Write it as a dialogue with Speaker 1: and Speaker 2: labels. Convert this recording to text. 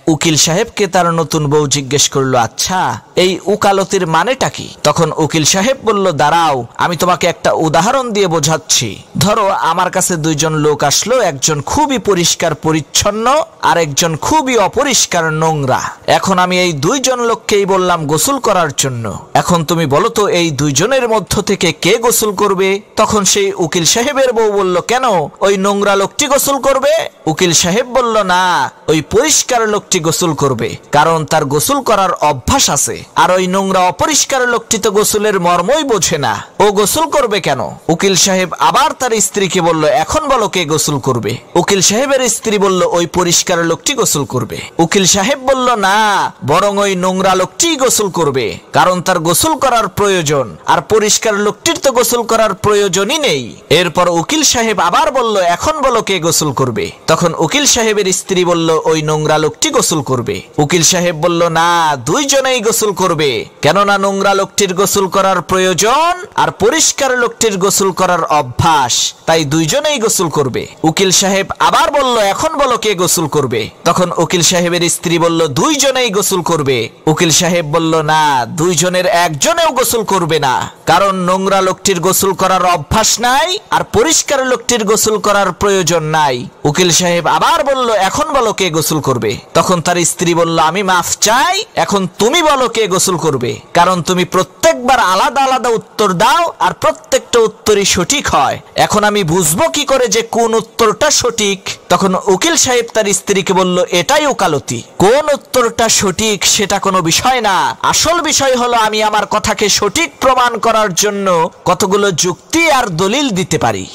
Speaker 1: উকিল সাহেবকে তার নতুন বউ জিজ্ঞেস করলো, আচ্ছা এই উকালতির মানেটা কি? তখন উকিল সাহেব বলল, দাঁড়াও আমি তোমাকে একটা উদাহরণ দিয়ে বোঝাচ্ছি। ধরো আমার কাছে দুইজন লোক আসলো, একজন খুবই পরিষ্কার পরিচ্ছন্ন আর একজন খুবই অপরিষ্কার নোংরা। এখন আমি এই দুইজন লোককেই বললাম গোসল করার জন্য। এখন তুমি বলো তো এই দুইজনের মধ্য থেকে কে গোসল করবে? তখন সেই উকিল সাহেবের বউ বলল, কেন ওই নোংরা লোকটি গোসল করবে? উকিল সাহেব বলল, না ওই পরিষ্কার লোকটি গোসল করবে, কারণ তার গোসল করার অভ্যাস আছে। আর ওই নোংরা অপরিষ্কার লোকটি তো গোসলের মর্মই বোঝে না, ও গোসল করবে কেন? উকিল সাহেব আবার তার স্ত্রীকে বলল, এখন বলো কে গোসল করবে? উকিল সাহেবের স্ত্রী বলল, ওই পরিষ্কার লোকটি গোসল করবে। উকিল সাহেব বলল, না বরং ওই নোংরা লোকটি গোসল করবে, কারণ তার গোসল করার প্রয়োজন, আর পরিষ্কার লোকটির তো গোসল করার প্রয়োজনই নেই। এরপর উকিল সাহেব আবার বলল, এখন বলো কে গোসল করবে? তখন উকিল সাহেবের স্ত্রী বলল, ওই নোংরা লোকটি গোসল করবে। উকিল সাহেব বলল, না দুইজনেই গোসল করবে, কেননা নোংরা লোকটির গোসল করার প্রয়োজন আর পরিষ্কার লোকটির গোসল করার অভ্যাস, তাই দুইজনেই গোসল করবে। উকিল সাহেব আবার বলল, এখন বলো কে গোসল করবে? তখন উকিল সাহেবের স্ত্রী বলল, দুইজনেই গোসল করবে। উকিল সাহেব বলল, না দুইজনের একজনেও গোসল করবে না, কারণ নোংরা লোকটির গোসল করার অভ্যাস নাই আর পরিষ্কার লোকটির গোসল করার প্রয়োজন নাই। উকিল সাহেব আবার বলল, এখন বলো কে গোসল করবে? তখন তার স্ত্রী বলল, আমি মাফ চাই, এখন তুমি বলো কে গোসল করবে, কারণ তুমি প্রত্যেকবার আলাদা আলাদা উত্তর দাও আর প্রত্যেকটা উত্তরই সঠিক হয়। এখন আমি বুঝবো কি করে যে কোন উত্তরটা সঠিক? তখন উকিল সাহেব তার স্ত্রীকে বলল, এটাই ওকালতি, কোন উত্তরটা সঠিক সেটা কোনো বিষয় না, আসল বিষয় হলো আমি আমার কথাকে সঠিক প্রমাণ করার জন্য কতগুলো যুক্তি আর দলিল দিতে পারি।